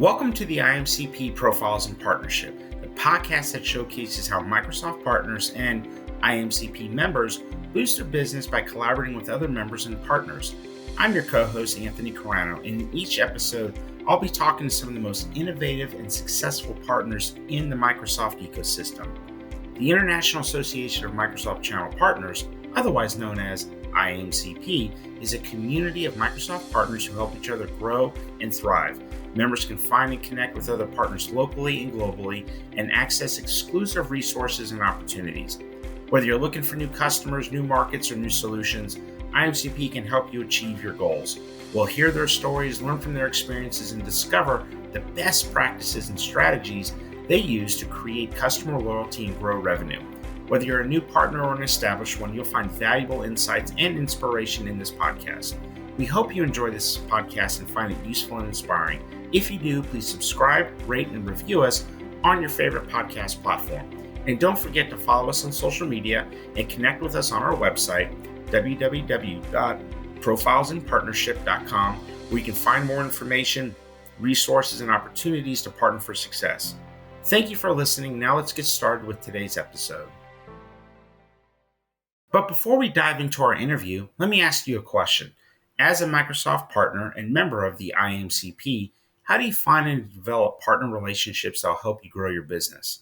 Welcome to the IAMCP Profiles in Partnership, the podcast that showcases how Microsoft partners and IAMCP members boost their business by collaborating with other members and partners. I'm your co-host, Anthony Carano, and in each episode, I'll be talking to some of the most innovative and successful partners in the Microsoft ecosystem. The International Association of Microsoft Channel Partners, otherwise known as IAMCP, is a community of Microsoft partners who help each other grow and thrive. Members can find and connect with other partners locally and globally and access exclusive resources and opportunities. Whether you're looking for new customers, new markets, or new solutions, IAMCP can help you achieve your goals. We'll hear their stories, learn from their experiences, and discover the best practices and strategies they use to create customer loyalty and grow revenue. Whether you're a new partner or an established one, you'll find valuable insights and inspiration in this podcast. We hope you enjoy this podcast and find it useful and inspiring. If you do, please subscribe, rate, and review us on your favorite podcast platform. And don't forget to follow us on social media and connect with us on our website, www.profilesinpartnership.com, where you can find more information, resources, and opportunities to partner for success. Thank you for listening. Now let's get started with today's episode. But before we dive into our interview, let me ask you a question. As a Microsoft partner and member of the IAMCP, how do you find and develop partner relationships that will help you grow your business?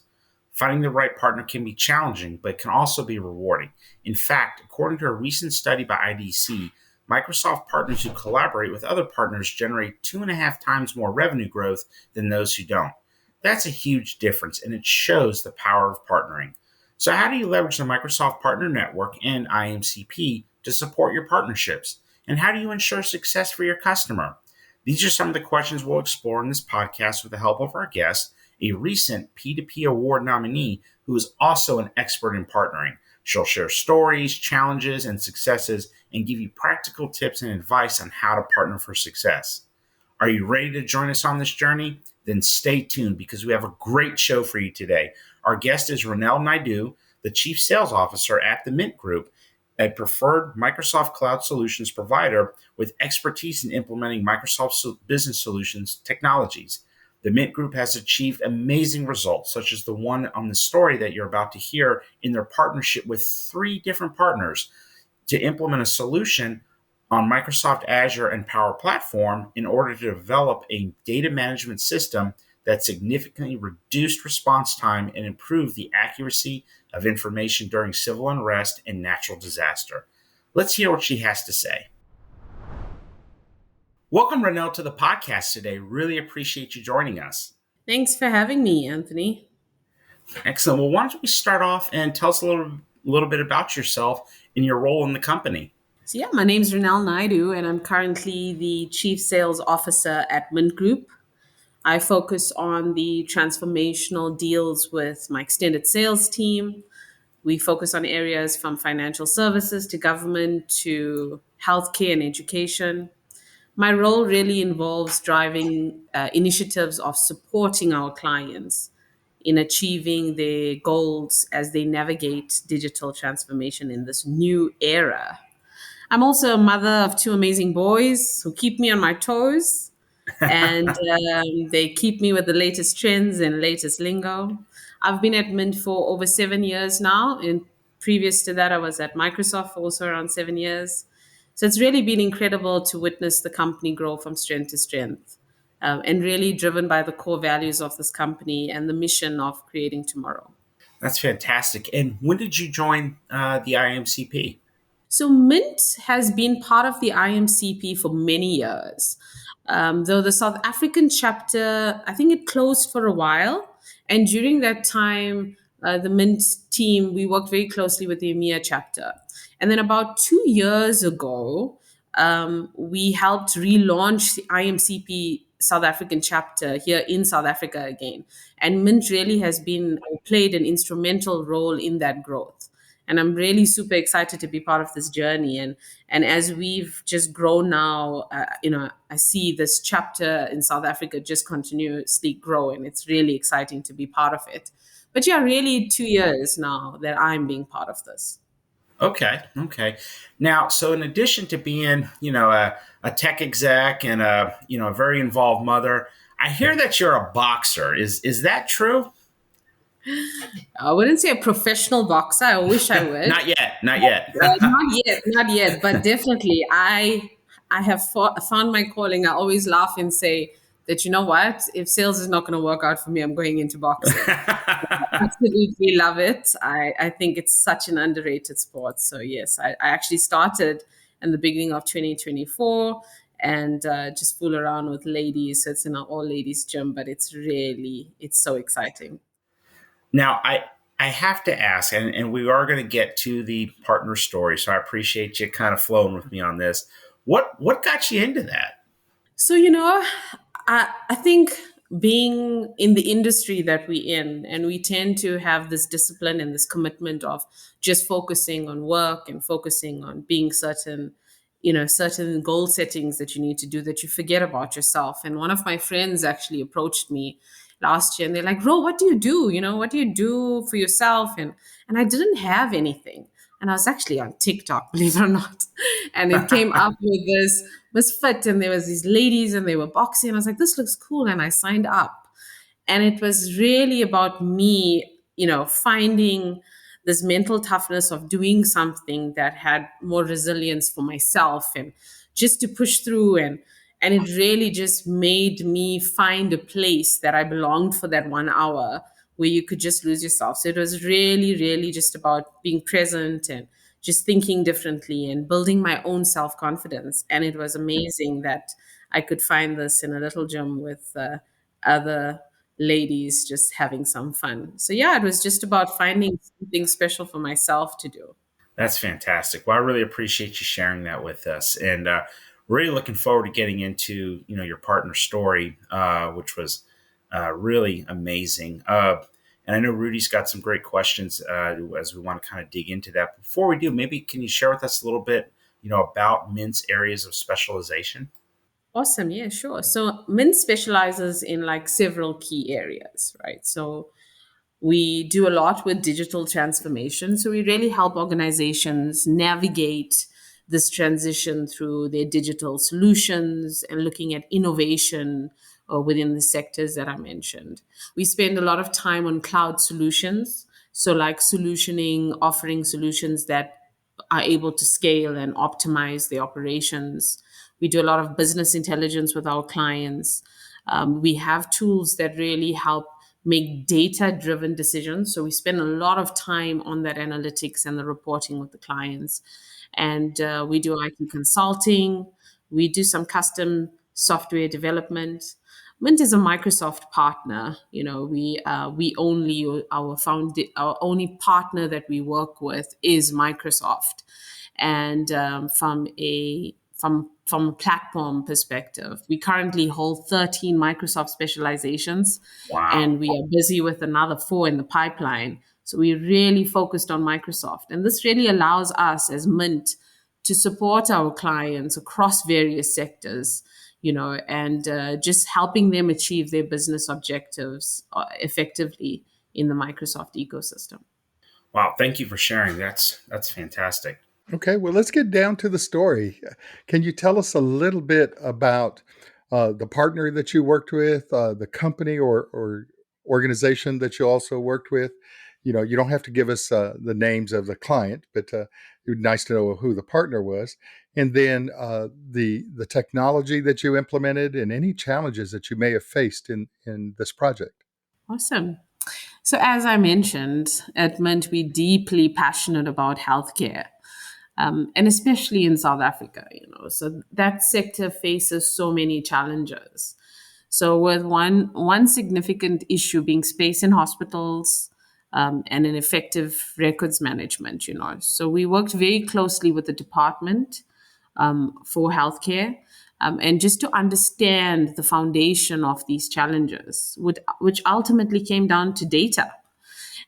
Finding the right partner can be challenging, but can also be rewarding. In fact, according to a recent study by IDC, Microsoft partners who collaborate with other partners generate 2.5 times more revenue growth than those who don't. That's a huge difference, and it shows the power of partnering. So how do you leverage the Microsoft Partner Network and IAMCP to support your partnerships? And how do you ensure success for your customer? These are some of the questions we'll explore in this podcast with the help of our guest, a recent P2P award nominee who is also an expert in partnering. She'll share stories, challenges, and successes and give you practical tips and advice on how to partner for success. Are you ready to join us on this journey? Then stay tuned because we have a great show for you today. Our guest is Ronelle Naidoo, the Chief Sales Officer at the Mint Group, a preferred Microsoft Cloud Solutions provider with expertise in implementing Microsoft Business Solutions technologies. The Mint Group has achieved amazing results, such as the one on the story that you're about to hear in their partnership with 3 different partners to implement a solution on Microsoft Azure and Power Platform in order to develop a data management system that significantly reduced response time and improved the accuracy of information during civil unrest and natural disaster. Let's hear what she has to say. Welcome, Ronelle, to the podcast today. Really appreciate you joining us. Thanks for having me, Anthony. Excellent. Well, why don't we start off and tell us a little bit about yourself and your role in the company? So my name is Ronelle Naidoo, and I'm currently the Chief Sales Officer at Mint Group. I focus on the transformational deals with my extended sales team. We focus on areas from financial services to government to healthcare and education. My role really involves driving initiatives of supporting our clients in achieving their goals as they navigate digital transformation in this new era. I'm also a mother of 2 amazing boys who keep me on my toes, and they keep me with the latest trends and latest lingo. I've been at Mint for over 7 years now, and previous to that, I was at Microsoft for also around 7 years. So it's really been incredible to witness the company grow from strength to strength, and really driven by the core values of this company and the mission of creating tomorrow. That's fantastic. And when did you join the IAMCP? So Mint has been part of the IAMCP for many years. Though the South African chapter, I think it closed for a while. And during that time, the Mint team, we worked very closely with the EMEA chapter. And then about 2 years ago, we helped relaunch the IAMCP South African chapter here in South Africa again. And Mint really has played an instrumental role in that growth. And I'm really super excited to be part of this journey. And as we've just grown now, I see this chapter in South Africa just continuously grow, and it's really exciting to be part of it. But really 2 years now that I'm being part of this. Okay. Now, so in addition to being, a tech exec and a very involved mother, I hear that you're a boxer. Is that true? I wouldn't say a professional boxer. I wish I would. Not yet. Not yet. Not yet, not yet, but definitely I have found my calling. I always laugh and say that, you know what, if sales is not going to work out for me, I'm going into boxing. Absolutely love it. I think it's such an underrated sport. So yes, I actually started in the beginning of 2024 and just fool around with ladies. So it's in an all ladies gym, but it's so exciting. Now, I have to ask, and we are going to get to the partner story, so I appreciate you kind of flowing with me on this. What got you into that? So, I think being in the industry that we're in, and we tend to have this discipline and this commitment of just focusing on work and focusing on being certain goal settings that you need to do, that you forget about yourself. And one of my friends actually approached me last year and they're like, Ro, what do you do? What do you do for yourself? And I didn't have anything. And I was actually on TikTok, believe it or not. And it came up with this was fit and there was these ladies and they were boxing. I was like, this looks cool. And I signed up. And it was really about me, finding this mental toughness of doing something that had more resilience for myself and just to push through. And it really just made me find a place that I belonged for that 1 hour where you could just lose yourself. So it was really, really just about being present and just thinking differently and building my own self confidence. And it was amazing that I could find this in a little gym with other ladies just having some fun. So, yeah, it was just about finding something special for myself to do. That's fantastic. Well, I really appreciate you sharing that with us, and really looking forward to getting into your partner story, which was really amazing. And I know Rudy's got some great questions as we want to kind of dig into that. Before we do, maybe can you share with us a little bit, about Mint's areas of specialization? Awesome. Yeah, sure. So, Mint specializes in like several key areas, right? So, we do a lot with digital transformation. So we really help organizations navigate this transition through their digital solutions and looking at innovation within the sectors that I mentioned. We spend a lot of time on cloud solutions. So, like solutioning, offering solutions that are able to scale and optimize the operations. We do a lot of business intelligence with our clients. We have tools that really help make data driven decisions. So we spend a lot of time on that analytics and the reporting with the clients. And we do IT consulting. We do some custom software development. Mint is a Microsoft partner. We only our only partner that we work with is Microsoft, and from a platform perspective, we currently hold 13 Microsoft specializations, Wow. and we are busy with another 4 in the pipeline. So we really focused on Microsoft, and this really allows us as Mint to support our clients across various sectors, and just helping them achieve their business objectives effectively in the Microsoft ecosystem. Wow. Thank you for sharing. That's fantastic. Okay, well, let's get down to the story. Can you tell us a little bit about the partner that you worked with, the company or organization that you also worked with? You don't have to give us the names of the client, but it would be nice to know who the partner was, and then the technology that you implemented, and any challenges that you may have faced in this project. Awesome. So, as I mentioned, at Mint, we're deeply passionate about healthcare, and especially in South Africa. So that sector faces so many challenges. So, with one significant issue being space in hospitals, and an effective records management. So we worked very closely with the department for healthcare. And just to understand the foundation of these challenges, which ultimately came down to data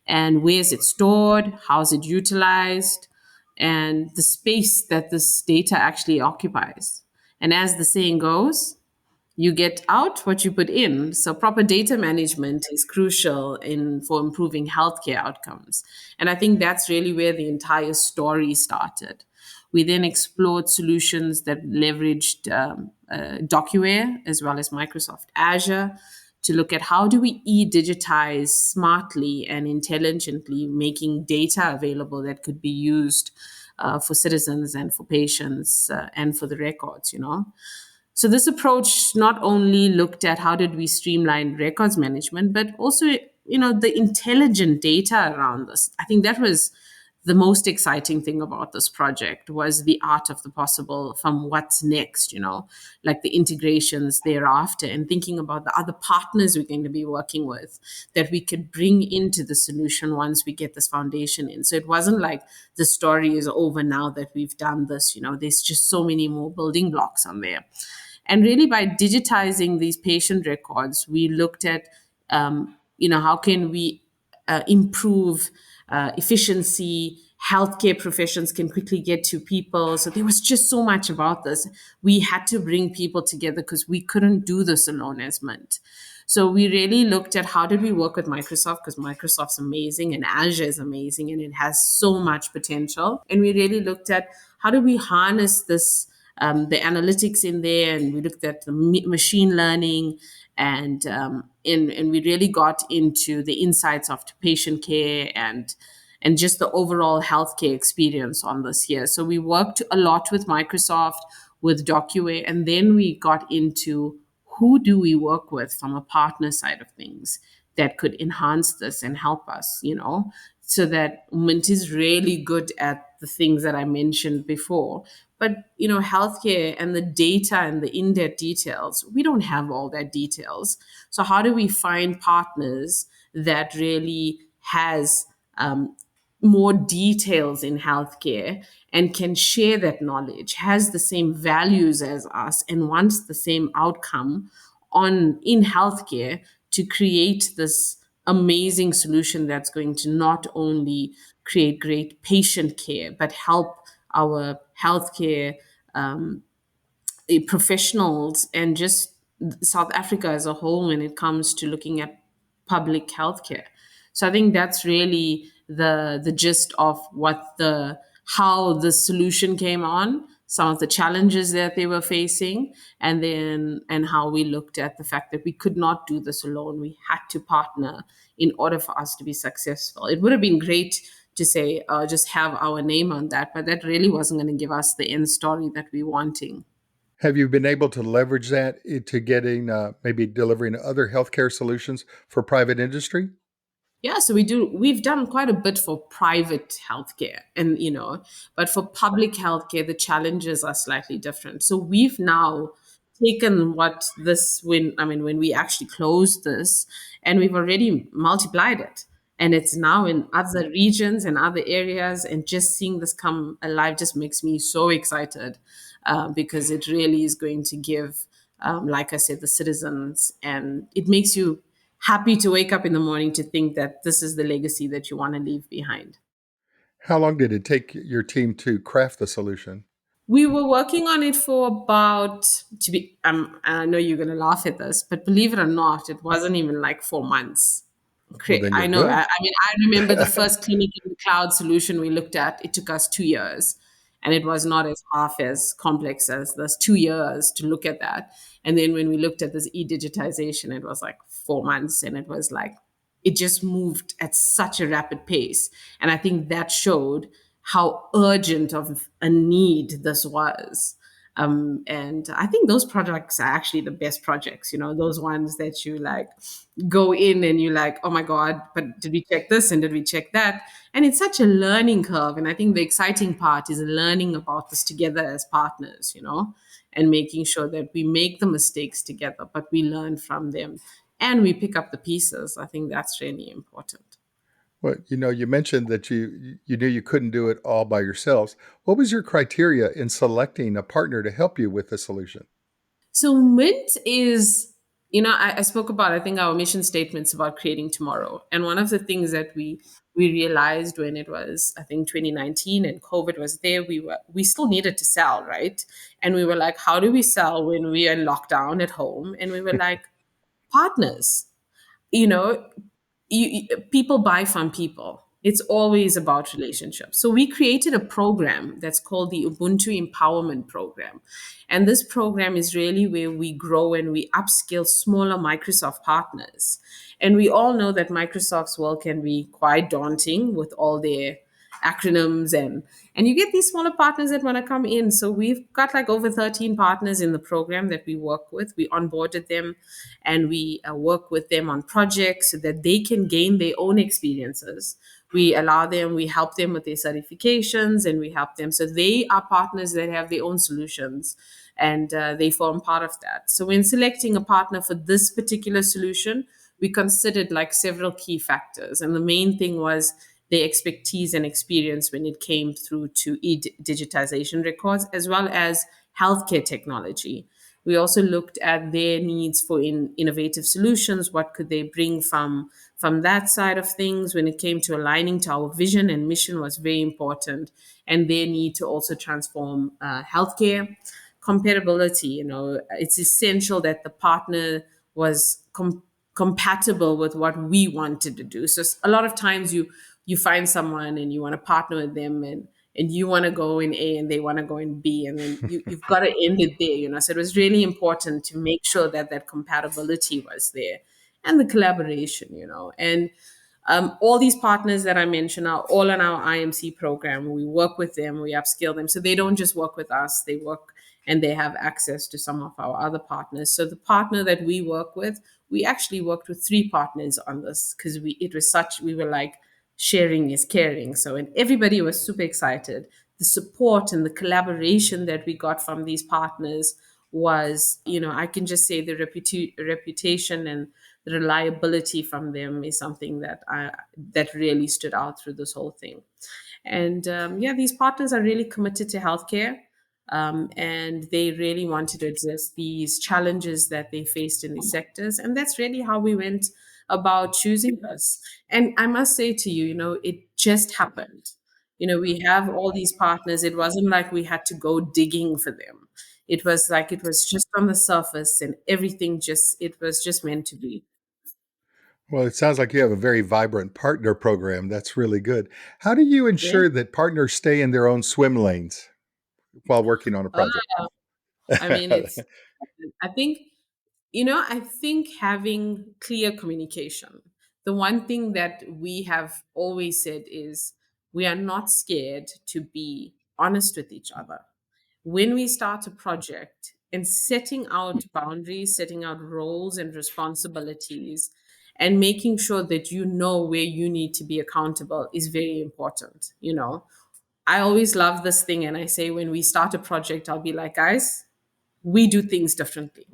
and where is it stored, how is it utilized, and the space that this data actually occupies. And as the saying goes, you get out what you put in. So proper data management is crucial in for improving healthcare outcomes. And I think that's really where the entire story started. We then explored solutions that leveraged DocuWare as well as Microsoft Azure to look at how do we e-digitize smartly and intelligently, making data available that could be used for citizens and for patients and for the records, you know. So this approach not only looked at how did we streamline records management, but also, you know, the intelligent data around this. I think that was the most exciting thing about this project was the art of the possible from what's next, you know, like the integrations thereafter and thinking about the other partners we're going to be working with that we could bring into the solution once we get this foundation in. So it wasn't like the story is over now that we've done this, you know, there's just so many more building blocks on there. And really, by digitizing these patient records, we looked at, you know, how can we improve efficiency. Healthcare professions can quickly get to people. So there was just so much about this. We had to bring people together because we couldn't do this alone as Mint. So we really looked at how did we work with Microsoft because Microsoft's amazing and Azure is amazing and it has so much potential. And we really looked at how do we harness this, the analytics in there, and we looked at the machine learning, and we really got into the insights of patient care and just the overall healthcare experience on this here. So we worked a lot with Microsoft, with DocuWare, and then we got into who do we work with from a partner side of things that could enhance this and help us, you know, so that Mint is really good at the things that I mentioned before. But, you know, healthcare and the data and the in-depth details, we don't have all that details. So how do we find partners that really has more details in healthcare and can share that knowledge, has the same values as us, and wants the same outcome on in healthcare to create this amazing solution that's going to not only create great patient care but help our healthcare professionals and just South Africa as a whole when it comes to looking at public healthcare. So I think that's really the gist of what the how the solution came on, some of the challenges that they were facing, and how we looked at the fact that we could not do this alone. We had to partner in order for us to be successful. It would have been great to say just have our name on that, but that really wasn't going to give us the end story that we're wanting. Have you been able to leverage that into getting maybe delivering other healthcare solutions for private industry? Yeah, so we do. We've done quite a bit for private healthcare, and you know, but for public healthcare, the challenges are slightly different. So we've now taken what this when we actually closed this, and we've already multiplied it, and it's now in other regions and other areas, and just seeing this come alive just makes me so excited because it really is going to give, like I said, the citizens, and it makes you happy to wake up in the morning to think that this is the legacy that you want to leave behind. How long did it take your team to craft the solution? We were working on it for about, to be, I know you're going to laugh at this, but believe it or not, it wasn't even like 4 months. Well, then I you're know. good. I mean, I remember the first clinic in the cloud solution we looked at, it took us 2 years. And it was not as half as complex as this 2 years to look at that. And then when we looked at this e-digitization, it was like 4 months. And it was like, it just moved at such a rapid pace. And I think that showed how urgent of a need this was. And I think those projects are actually the best projects, you know, those ones that you like go in and you're like, oh my God, but did we check this and did we check that? And it's such a learning curve. And I think the exciting part is learning about this together as partners, you know, and making sure that we make the mistakes together, but we learn from them and we pick up the pieces. I think that's really important. Well, you mentioned that you knew you couldn't do it all by yourselves. What was your criteria in selecting a partner to help you with the solution? So Mint is, you know, I spoke about, I think our mission statements about creating tomorrow. And one of the things that we realized when it was, I think 2019 and COVID was there, we still needed to sell, right? And we were like, how do we sell when we are locked down at home? And we were like, partners, you know, people buy from people. It's always about relationships. So we created a program that's called the Ubuntu Empowerment Program. And this program is really where we grow and we upskill smaller Microsoft partners. And we all know that Microsoft's world can be quite daunting with all their acronyms, and you get these smaller partners that want to come in. So we've got like over 13 partners in the program that we work with. We onboarded them, and we work with them on projects so that they can gain their own experiences. We help them with their certifications, and we help them, so they are partners that have their own solutions, and they form part of that. So when selecting a partner for this particular solution, we considered like several key factors, and the main thing was their expertise and experience when it came through to digitization records, as well as healthcare technology. We also looked at their needs for innovative solutions. What could they bring from that side of things? When it came to aligning to our vision and mission was very important, and their need to also transform healthcare. Compatibility, it's essential that the partner was compatible with what we wanted to do. So a lot of times you find someone and you want to partner with them, and you want to go in A and they want to go in B, and then you've got to end it there. So it was really important to make sure that that compatibility was there, and the collaboration, and all these partners that I mentioned are all in our IMC program. We work with them, we upskill them. So they don't just work with us, they work and they have access to some of our other partners. So the partner that we work with, we actually worked with three partners on this because we were like, sharing is caring. So, and everybody was super excited. The support and the collaboration that we got from these partners was, I can just say the reputation and the reliability from them is something that really stood out through this whole thing. And yeah, these partners are really committed to healthcare. And they really wanted to address these challenges that they faced in these sectors. And that's really how we went about choosing us. And I must say to you, it just happened. We have all these partners. It wasn't like we had to go digging for them. It was like it was just on the surface, and everything it was just meant to be. Well, it sounds like you have a very vibrant partner program. That's really good. How do you Yeah. ensure that partners stay in their own swim lanes while working on a project? I mean, I think, I think having clear communication. The one thing that we have always said is we are not scared to be honest with each other. When we start a project, and setting out boundaries, setting out roles and responsibilities, and making sure that you know where you need to be accountable is very important. I always love this thing, and I say when we start a project, I'll be like, guys, we do things differently.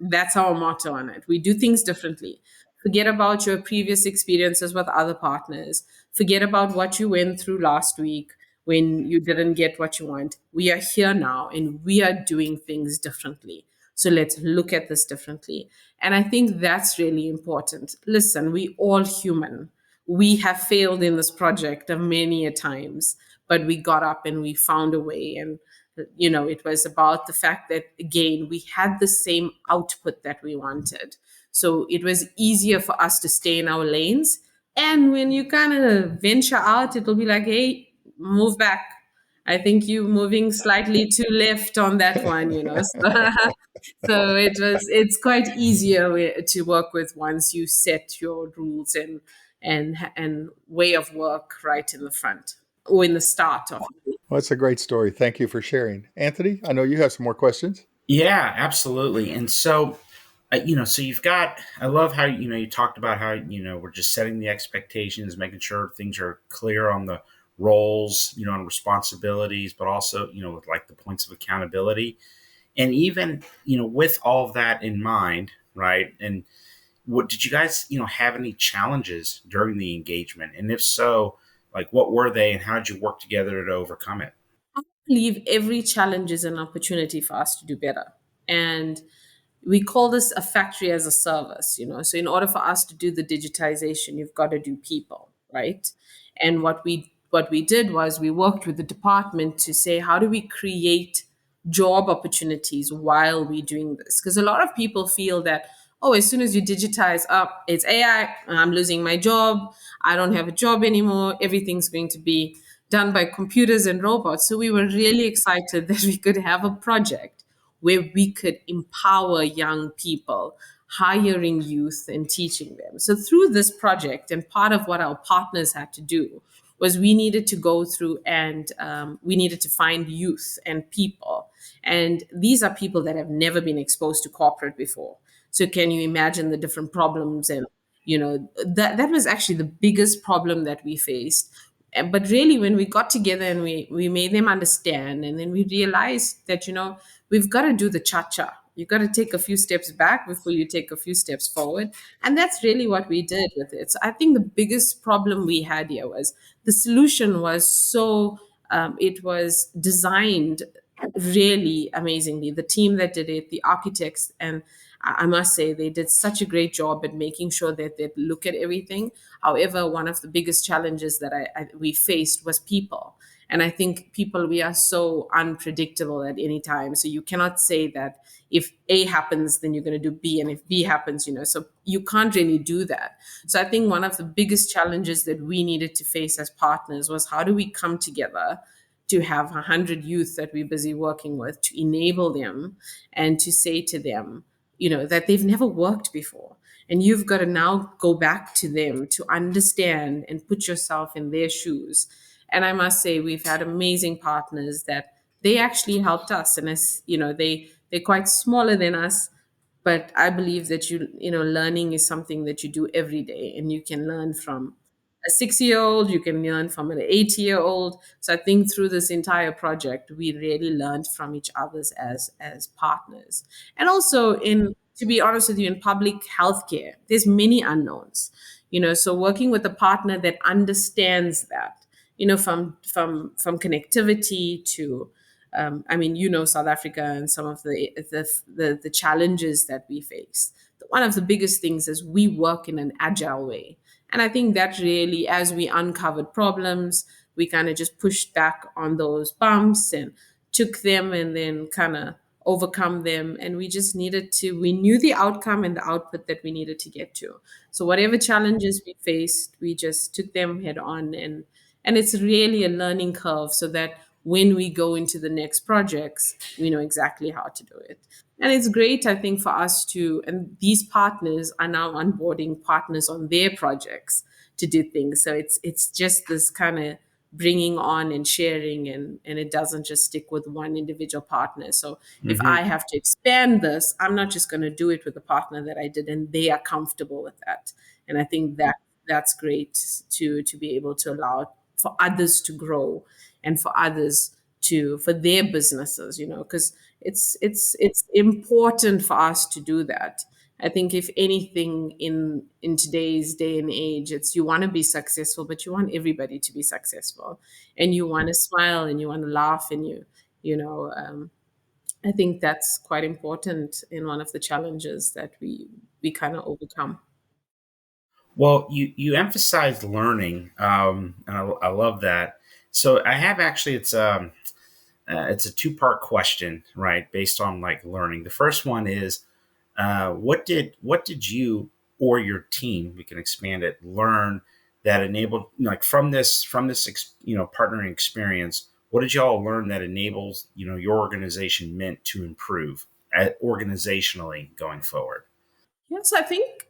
That's our motto on it. We do things differently. Forget about your previous experiences with other partners. Forget about what you went through last week when you didn't get what you want. We are here now and we are doing things differently. So let's look at this differently. And I think that's really important. Listen, we all human. We have failed in this project of many a times, but we got up and we found a way. And it was about the fact that, again, we had the same output that we wanted. So it was easier for us to stay in our lanes. And when you kind of venture out, it'll be like, hey, move back. I think you moving slightly to left on that one. So it's quite easier to work with once you set your rules and way of work right in the front or in the start of. Well, that's a great story. Thank you for sharing. Anthony, I know you have some more questions. Yeah, absolutely. And so, so you've got, I love how, you talked about how, we're just setting the expectations, making sure things are clear on the roles, and responsibilities, but also, with like the points of accountability. And even, with all of that in mind, right? And what did you guys, have any challenges during the engagement? And if so, like what were they and how did you work together to overcome it? Believe every challenge is an opportunity for us to do better. And we call this a factory as a service. So in order for us to do the digitization, you've got to do people, right? And what we did was we worked with the department to say, how do we create job opportunities while we're doing this? Because a lot of people feel that, oh, as soon as you digitize up, it's AI, I'm losing my job, I don't have a job anymore, everything's going to be done by computers and robots. So we were really excited that we could have a project where we could empower young people, hiring youth and teaching them. So through this project, and part of what our partners had to do was we needed to go through and we needed to find youth and people. And these are people that have never been exposed to corporate before. So can you imagine the different problems? And that was actually the biggest problem that we faced. But really, when we got together and we made them understand, and then we realized that we've got to do the cha-cha. You've got to take a few steps back before you take a few steps forward. And that's really what we did with it. So I think the biggest problem we had here was the solution was it was designed really amazingly. The team that did it, the architects, and I must say they did such a great job at making sure that they look at everything. However, one of the biggest challenges that we faced was people. And I think people, we are so unpredictable at any time. So you cannot say that if A happens, then you're going to do B. And if B happens, so you can't really do that. So I think one of the biggest challenges that we needed to face as partners was how do we come together to have 100 youth that we're busy working with, to enable them and to say to them, that they've never worked before. And you've got to now go back to them to understand and put yourself in their shoes. And I must say, we've had amazing partners that they actually helped us. And as they're quite smaller than us, but I believe that learning is something that you do every day, and you can learn from a 6-year old, you can learn from an 80-year old. So I think through this entire project, we really learned from each other's as partners. And also, in to be honest with you, in public healthcare, there's many unknowns. So working with a partner that understands that, from connectivity to I mean, South Africa and some of the challenges that we face. One of the biggest things is we work in an agile way. And I think that really, as we uncovered problems, we kind of just pushed back on those bumps and took them and then kind of overcome them. And we knew the outcome and the output that we needed to get to. So whatever challenges we faced, we just took them head on. And it's really a learning curve so that when we go into the next projects, we know exactly how to do it. And it's great, I think, for us and these partners are now onboarding partners on their projects to do things. So it's just this kind of bringing on and sharing, and it doesn't just stick with one individual partner. So if Hmm. I have to expand this, I'm not just going to do it with a partner that I did and they are comfortable with that. And I think that's great to be able to allow for others to grow and for others for their businesses, because it's important for us to do that. I think if anything in today's day and age, it's you want to be successful, but you want everybody to be successful, and you want to smile and you want to laugh, and you know I think that's quite important in one of the challenges that we kind of overcome. Well, you emphasized learning, and I love that. So I have actually it's a two-part question, right? Based on like learning. The first one is what did you or your team, we can expand it, learn that enabled, like from this partnering experience, what did y'all learn that enables your organization meant to improve organizationally going forward? Yes, I think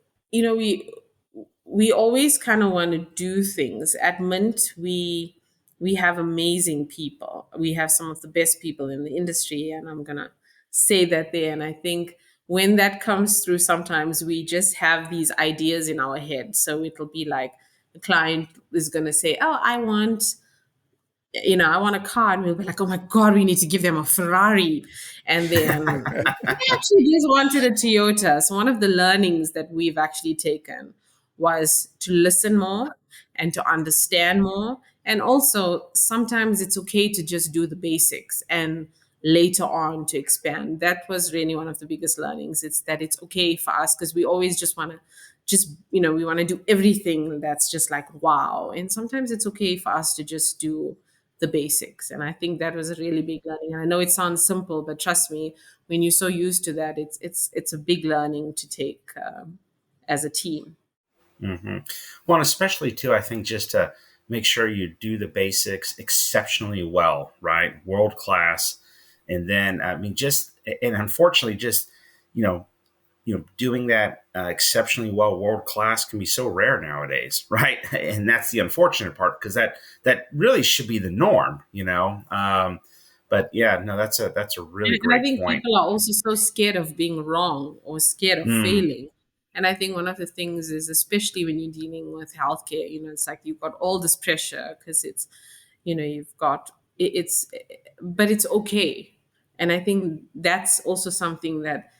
we always kind of want to do things at Mint. We have amazing people. We have some of the best people in the industry, and I'm gonna say that there. And I think when that comes through, sometimes we just have these ideas in our head. So it'll be like the client is gonna say, "Oh, I want a car," and we'll be like, "Oh my God, we need to give them a Ferrari." And then they actually just wanted a Toyota. So one of the learnings that we've actually taken was to listen more and to understand more. And also sometimes it's okay to just do the basics and later on to expand. That was really one of the biggest learnings. It's that it's okay for us because we always just want to we want to do everything that's just like wow. And sometimes it's okay for us to just do the basics. And I think that was a really big learning. And I know it sounds simple, but trust me, when you're so used to that, it's a big learning to take as a team. Hmm. Well, and especially too, I think just to make sure you do the basics exceptionally well, right? World class. And then, I mean, just, and unfortunately, just, you know, doing that exceptionally well, world class can be so rare nowadays, right? And that's the unfortunate part because that really should be the norm, you know. But yeah, no, that's a really And I great think point. people are also so scared of being wrong or scared of Mm, failing. And I think one of the things is, especially when you're dealing with healthcare, it's like you've got all this pressure because you've got but it's okay. And I think that's also something that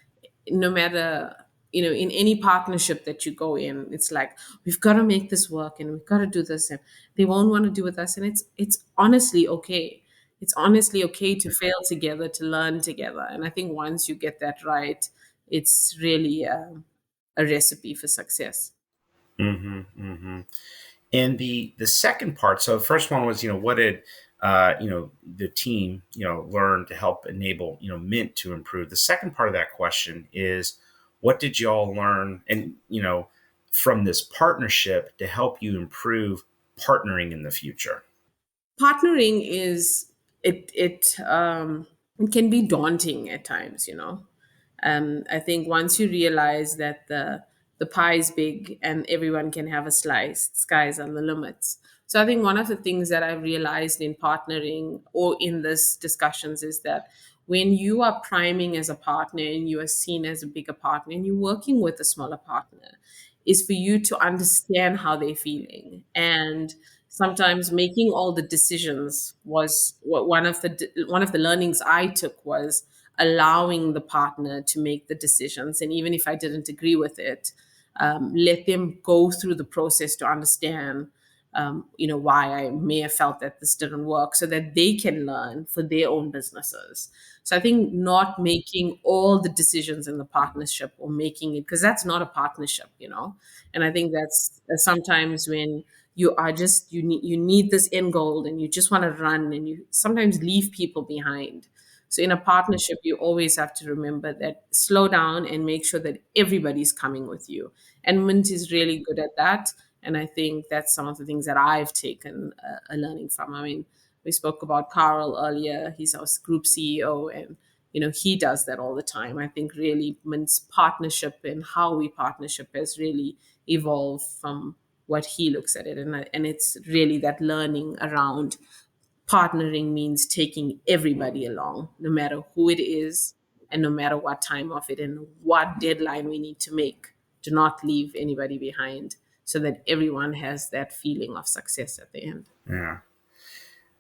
no matter, in any partnership that you go in, it's like, we've got to make this work and we've got to do this, and they won't want to do with us. And it's honestly okay. It's honestly okay to fail together, to learn together. And I think once you get that right, it's really a recipe for success. hmm hmm. And the second part, so the first one was, what did the team learn to help enable Mint to improve. The second part of that question is, what did y'all learn and from this partnership to help you improve partnering in the future? Partnering is it can be daunting at times. I think once you realize that the pie is big and everyone can have a slice, skies are the limits. So I think one of the things that I've realized in partnering or in this discussions is that when you are priming as a partner and you are seen as a bigger partner and you're working with a smaller partner, is for you to understand how they're feeling. And sometimes making all the decisions was one of the learnings I took, was allowing the partner to make the decisions. And even if I didn't agree with it, let them go through the process to understand, why I may have felt that this didn't work, so that they can learn for their own businesses. So I think not making all the decisions in the partnership, or making it, because that's not a partnership. And I think that's sometimes when you need this end goal and you just want to run, and you sometimes leave people behind. So in a partnership, you always have to remember that, slow down and make sure that everybody's coming with you. And Mint is really good at that. And I think that's some of the things that I've taken a learning from. I mean, we spoke about Carl earlier. He's our group CEO, and he does that all the time. I think really Mint's partnership and how we partnership has really evolved from what he looks at it. And it's really that learning around partnering means taking everybody along, no matter who it is and no matter what time of it and what deadline we need to make, to not leave anybody behind, so that everyone has that feeling of success at the end. Yeah.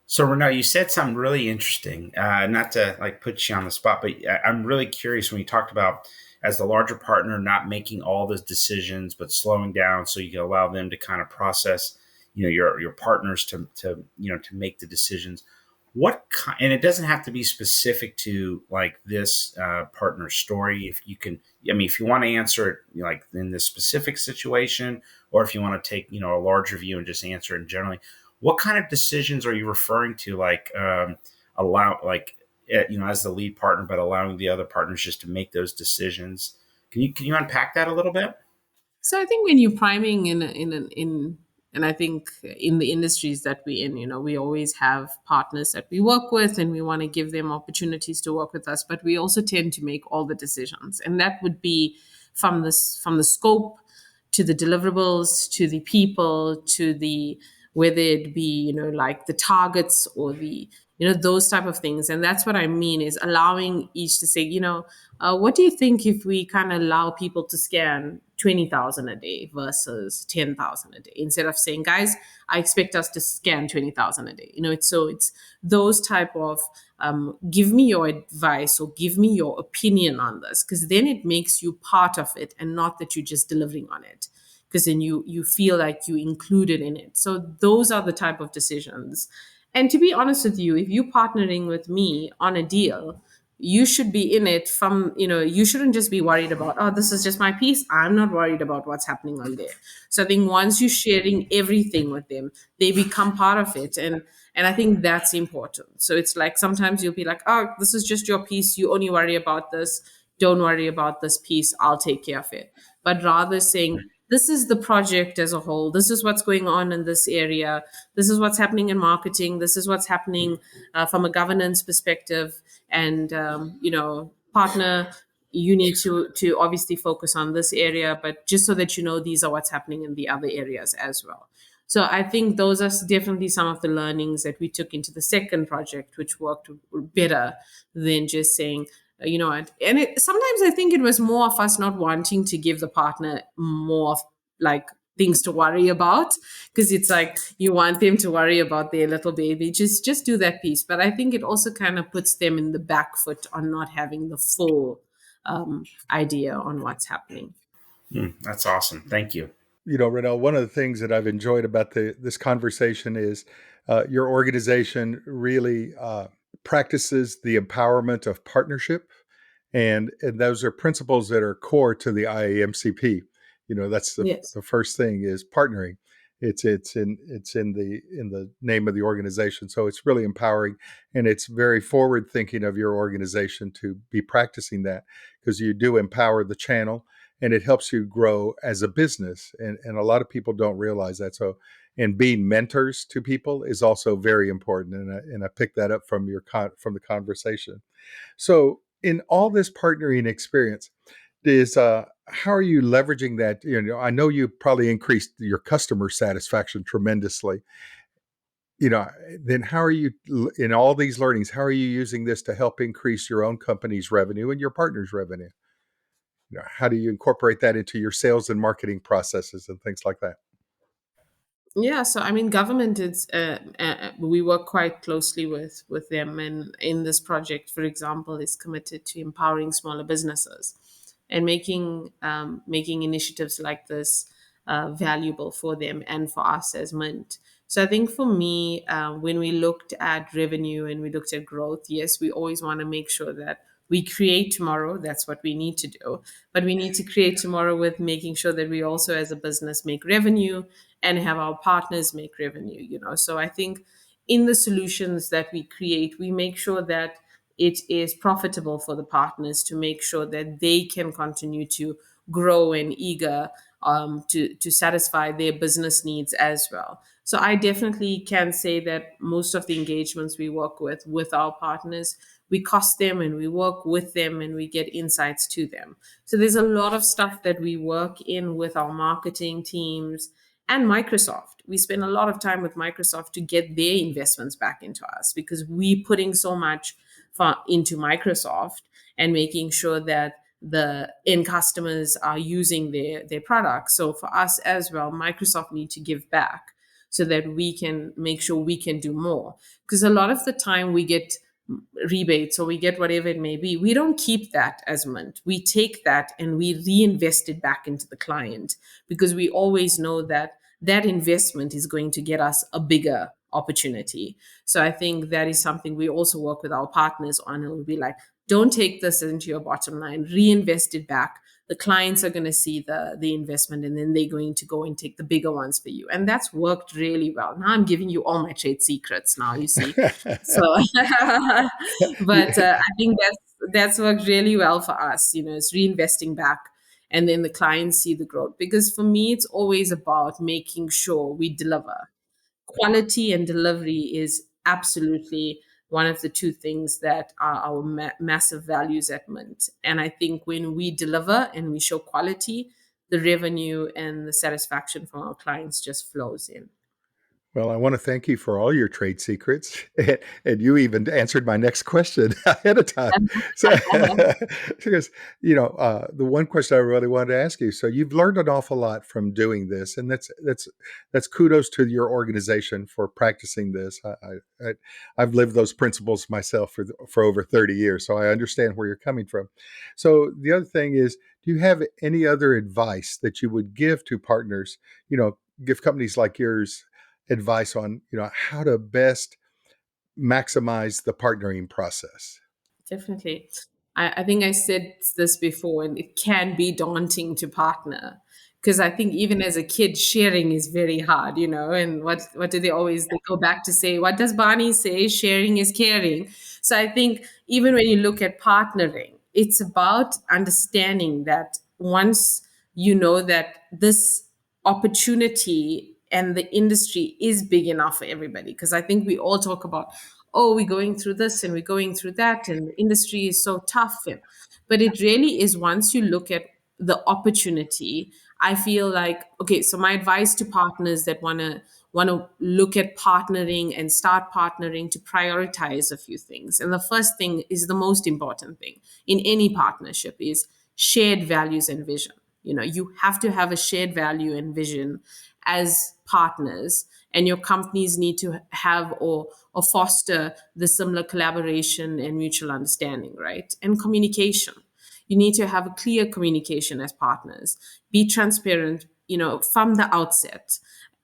So Renee, you said something really interesting. Not to like put you on the spot, but I'm really curious when you talked about, as the larger partner, not making all the decisions, but slowing down so you can allow them to kind of process, your partners to make the decisions. And it doesn't have to be specific to like this partner story. If you can, I mean, if you want to answer it like in this specific situation, or if you want to take a larger view and just answer it generally, what kind of decisions are you referring to? Like allow like as the lead partner, but allowing the other partners just to make those decisions. Can you unpack that a little bit? So I think when you're priming in and I think in the industries that we're in, we always have partners that we work with and we want to give them opportunities to work with us, but we also tend to make all the decisions. And that would be from the scope to the deliverables, to the people, to the, whether it be, like the targets or the, those type of things. And that's what I mean, is allowing each to say, what do you think if we kind of allow people to scan 20,000 a day versus 10,000 a day, instead of saying, guys, I expect us to scan 20,000 a day. It's those type of, give me your advice or give me your opinion on this, because then it makes you part of it and not that you're just delivering on it, because then you feel like you included in it. So those are the type of decisions. And to be honest with you, if you're partnering with me on a deal, you should be in it from, you shouldn't just be worried about, oh, this is just my piece. I'm not worried about what's happening on there. So I think once you're sharing everything with them, they become part of it. And I think that's important. So it's like sometimes you'll be like, oh, this is just your piece. You only worry about this. Don't worry about this piece. I'll take care of it. But rather saying, this is the project as a whole. This is what's going on in this area. This is what's happening in marketing. This is what's happening from a governance perspective. And, partner, you need to obviously focus on this area, but just so that you know, these are what's happening in the other areas as well. So I think those are definitely some of the learnings that we took into the second project, which worked better than just saying, and sometimes I think it was more of us not wanting to give the partner more of like things to worry about, because it's like you want them to worry about their little baby, just do that piece. But I think it also kind of puts them in the back foot on not having the full idea on what's happening. That's awesome. Thank you. Renelle, one of the things that I've enjoyed about this conversation is your organization really practices the empowerment of partnership, and those are principles that are core to the IAMCP. That's Yes. the first thing is partnering. It's in the name of the organization, so it's really empowering, and it's very forward thinking of your organization to be practicing that, because you do empower the channel, and it helps you grow as a business, and a lot of people don't realize that. So, and being mentors to people is also very important, and I picked that up from from the conversation. So, in all this partnering experience, is how are you leveraging that? I know you probably increased your customer satisfaction tremendously. You know, then how are you in all these learnings? How are you using this to help increase your own company's revenue and your partner's revenue? How do you incorporate that into your sales and marketing processes and things like that? Yeah, so I mean, government is we work quite closely with them, and in this project, for example, is committed to empowering smaller businesses and making initiatives like this valuable for them and for us as Mint. So I think for me, when we looked at revenue and we looked at growth, yes, we always want to make sure that we create tomorrow. That's what we need to do. But we need to create tomorrow with making sure that we also, as a business, make revenue and have our partners make revenue. So I think in the solutions that we create, we make sure that it is profitable for the partners, to make sure that they can continue to grow and eager to satisfy their business needs as well. So I definitely can say that most of the engagements we work with our partners, we cost them and we work with them and we get insights to them. So there's a lot of stuff that we work in with our marketing teams and Microsoft. We spend a lot of time with Microsoft to get their investments back into us, because we putting so much into Microsoft and making sure that the end customers are using their products. So for us as well, Microsoft need to give back so that we can make sure we can do more. Because a lot of the time we get rebates or we get whatever it may be, we don't keep that as Mint. We take that and we reinvest it back into the client, because we always know that that investment is going to get us a bigger opportunity. So I think that is something we also work with our partners on. It will be like, don't take this into your bottom line, reinvest it back. The clients are going to see the investment, and then they're going to go and take the bigger ones for you. And that's worked really well. Now I'm giving you all my trade secrets now, you see. So but I think that's worked really well for us. It's reinvesting back, and then the clients see the growth. Because for me, it's always about making sure we deliver. Quality and delivery is absolutely one of the two things that are our massive values at Mint. And I think when we deliver and we show quality, the revenue and the satisfaction from our clients just flows in. Well, I want to thank you for all your trade secrets. And you even answered my next question ahead of time. So, because, the one question I really wanted to ask you, so you've learned an awful lot from doing this, and that's kudos to your organization for practicing this. I've lived those principles myself for over 30 years, so I understand where you're coming from. So the other thing is, do you have any other advice that you would give to partners, give companies like yours advice on how to best maximize the partnering process? Definitely. I think I said this before, and it can be daunting to partner because I think even as a kid, sharing is very hard, you know. And what do they always they go back to say? What does Barney say? Sharing is caring. So I think even when you look at partnering, it's about understanding that once you know that this opportunity and the industry is big enough for everybody, because I think we all talk about, oh, we're going through this and we're going through that and the industry is so tough, but it really is, once you look at the opportunity, I feel like, okay, so my advice to partners that want to look at partnering and start partnering, to prioritize a few things. And the first thing is the most important thing in any partnership is shared values and vision. You know, you have to have a shared value and vision as partners, and your companies need to have or foster the similar collaboration and mutual understanding, right? And communication. You need to have a clear communication as partners. Be transparent, you know, from the outset.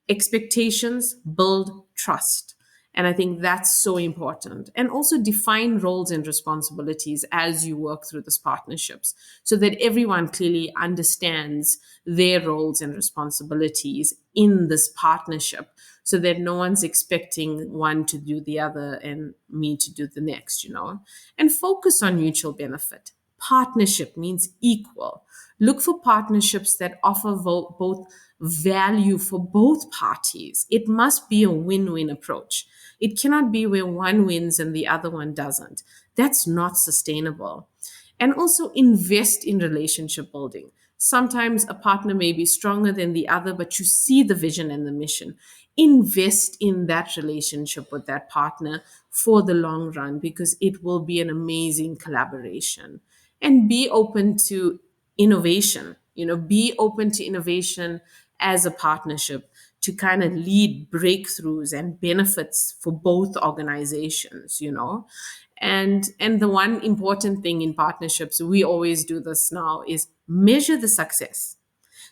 Expectations build trust. And I think that's so important. And also define roles and responsibilities as you work through these partnerships so that everyone clearly understands their roles and responsibilities in this partnership, so that no one's expecting one to do the other and me to do the next, you know. And focus on mutual benefit. Partnership means equal. Look for partnerships that offer both value for both parties. It must be a win win approach. It cannot be where one wins and the other one doesn't. That's not sustainable. And also invest in relationship building. Sometimes a partner may be stronger than the other, but you see the vision and the mission. Invest in that relationship with that partner for the long run, because it will be an amazing collaboration. And be open to innovation. You know, be open to innovation as a partnership to kind of lead breakthroughs and benefits for both organizations, you know. And the one important thing in partnerships, we always do this now, is measure the success.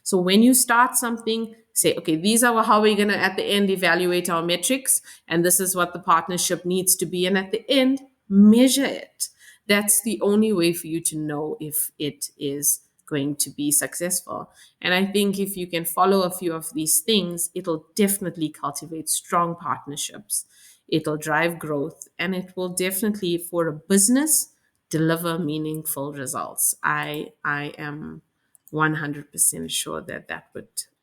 So when you start something, say, okay, these are how we're going to at the end evaluate our metrics, and this is what the partnership needs to be. And at the end, measure it. That's the only way for you to know if it is going to be successful. And I think if you can follow a few of these things, it'll definitely cultivate strong partnerships. It'll drive growth, and it will definitely, for a business, deliver meaningful results. I am 100% sure that that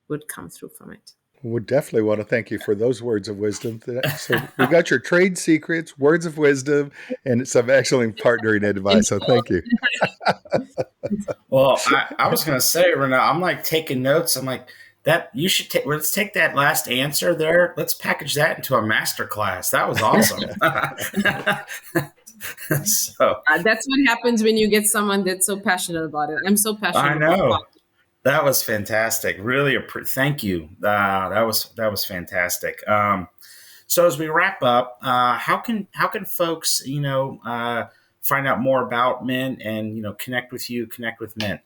would come through from it. Would definitely want to thank you for those words of wisdom. So we got your trade secrets, words of wisdom, and some excellent partnering advice. So thank you. Well, I was going to say, Renee, I'm like taking notes. I'm like, that you should take. Let's take that last answer there. Let's package that into a master class. That was awesome. So That's what happens when you get someone that's so passionate about it. I'm so I passionate about know it. that was fantastic. Really, thank you. That was fantastic. So as we wrap up, how can folks find out more about Mint and connect with you, connect with Mint?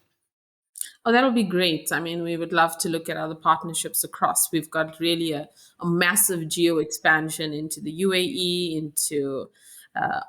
Oh, that'll be great. I mean, we would love to look at other partnerships across. We've got really a massive geo expansion into the UAE, into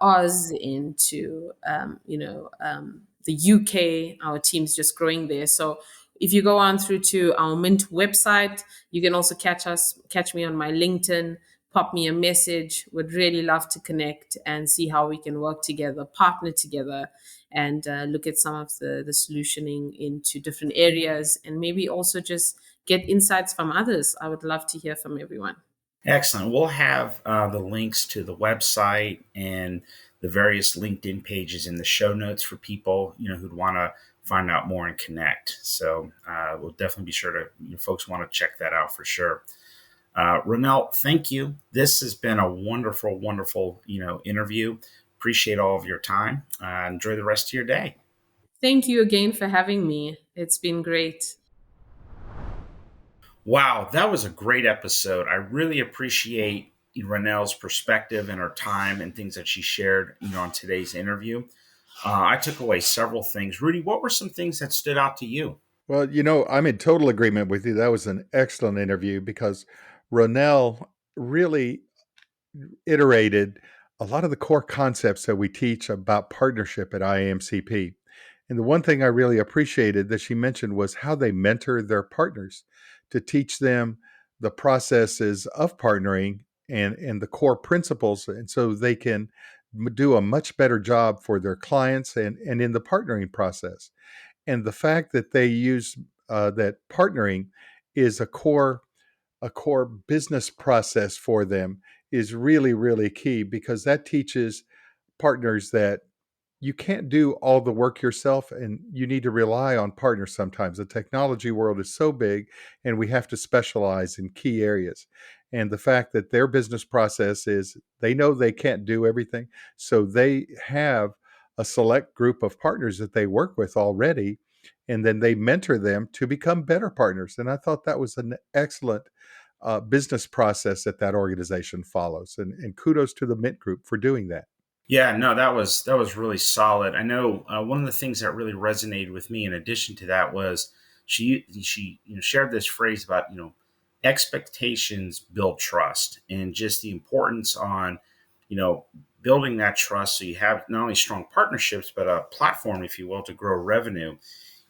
Oz, into the UK. Our team's just growing there. So if you go on through to our Mint website, you can also catch me on my LinkedIn. Pop me a message. Would really love to connect and see how we can work together, partner together, and look at some of the solutioning into different areas, and maybe also just get insights from others. I would love to hear from everyone. Excellent. We'll have the links to the website and the various LinkedIn pages in the show notes for people who'd want to find out more and connect. So we'll definitely be sure to folks want to check that out for sure. Ronelle, thank you. This has been a wonderful, wonderful interview. Appreciate all of your time. Enjoy the rest of your day. Thank you again for having me. It's been great. Wow, that was a great episode. I really appreciate Ronelle's perspective and her time and things that she shared, on today's interview. I took away several things. Rudy, what were some things that stood out to you? Well, I'm in total agreement with you. That was an excellent interview because Ronell really iterated a lot of the core concepts that we teach about partnership at IAMCP. And the one thing I really appreciated that she mentioned was how they mentor their partners to teach them the processes of partnering and the core principles. And so they can do a much better job for their clients and in the partnering process. And the fact that they use that partnering is a core business process for them is really, really key because that teaches partners that you can't do all the work yourself and you need to rely on partners sometimes. The technology world is so big and we have to specialize in key areas. And the fact that their business process is they know they can't do everything. So they have a select group of partners that they work with already. And then they mentor them to become better partners. And I thought that was an excellent business process that organization follows. And kudos to the Mint Group for doing that. Yeah, no, that was really solid. I know one of the things that really resonated with me, in addition to that, was she shared this phrase about expectations build trust, and just the importance on you know building that trust so you have not only strong partnerships but a platform, if you will, to grow revenue.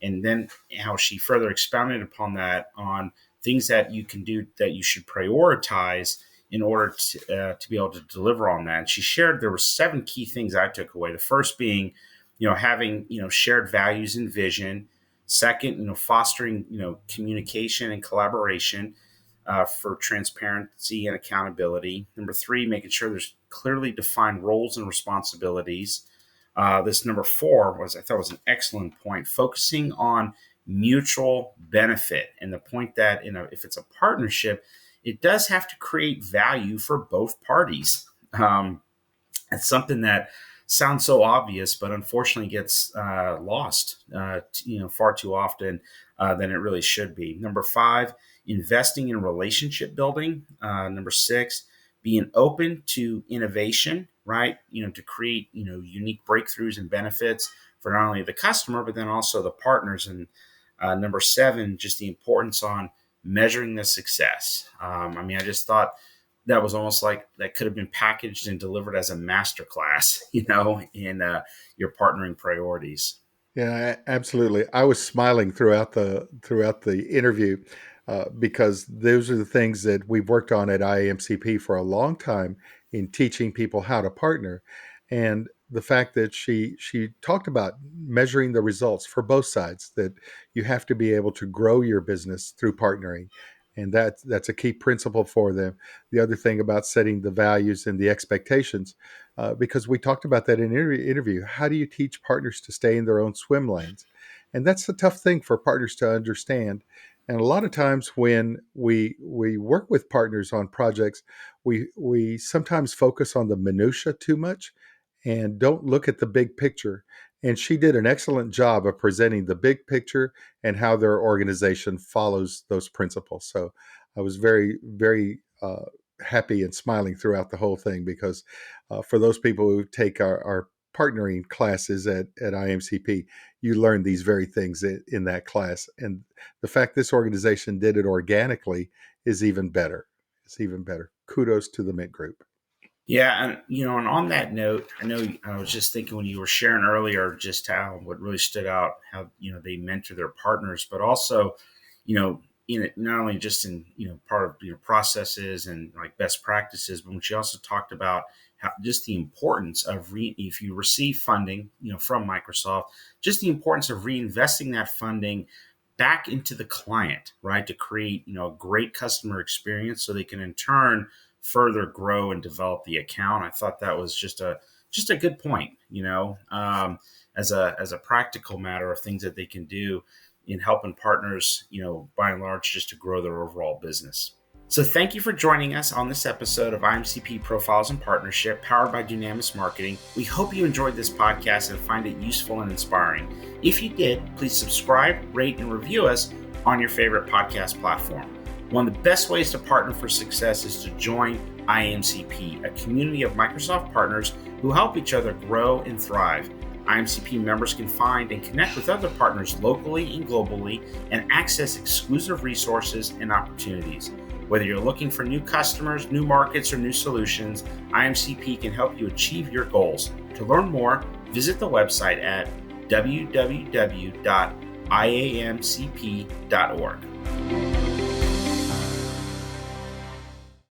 And then how she further expounded upon that on things that you can do that you should prioritize in order to be able to deliver on that. And she shared there were 7 key things I took away. The first being, having shared values and vision. Second, fostering communication and collaboration for transparency and accountability. Number 3, making sure there's clearly defined roles and responsibilities. This number 4 I thought was an excellent point, focusing on mutual benefit, and the point that if it's a partnership, it does have to create value for both parties. It's something that sounds so obvious, but unfortunately gets lost, far too often than it really should be. Number 5, investing in relationship building. Number 6, being open to innovation, right? To create unique breakthroughs and benefits for not only the customer but then also the partners. And number 7, just the importance on measuring the success. I just thought that was almost like that could have been packaged and delivered as a masterclass, in your partnering priorities. Yeah, absolutely. I was smiling throughout the interview because those are the things that we've worked on at IAMCP for a long time in teaching people how to partner, and the fact that she talked about measuring the results for both sides. That you have to be able to grow your business through partnering, and that's a key principle for them. The other thing about setting the values and the expectations because we talked about that in interview. How do you teach partners to stay in their own swim lanes? And that's a tough thing for partners to understand. And a lot of times when we work with partners on projects, we sometimes focus on the minutia too much and don't look at the big picture. And she did an excellent job of presenting the big picture and how their organization follows those principles. So I was very, very happy and smiling throughout the whole thing because for those people who take our partnering classes at IMCP, you learn these very things in that class. And the fact this organization did it organically is even better. It's even better. Kudos to the Mint Group. Yeah, and on that note, I know I was just thinking when you were sharing earlier just how what really stood out, how they mentor their partners, but also, in it not only just in part of processes and like best practices, but she also talked about how just the importance of if you receive funding from Microsoft, just the importance of reinvesting that funding back into the client, right, to create a great customer experience so they can in turn further grow and develop the account. I thought that was just a good point, as a practical matter of things that they can do in helping partners, by and large, just to grow their overall business. So thank you for joining us on this episode of IMCP Profiles and Partnership, powered by Dunamis Marketing. We hope you enjoyed this podcast and find it useful and inspiring. If you did, please subscribe, rate, and review us on your favorite podcast platform. One of the best ways to partner for success is to join IAMCP, a community of Microsoft partners who help each other grow and thrive. IMCP members can find and connect with other partners locally and globally and access exclusive resources and opportunities. Whether you're looking for new customers, new markets, or new solutions, IMCP can help you achieve your goals. To learn more, visit the website at www.iamcp.org.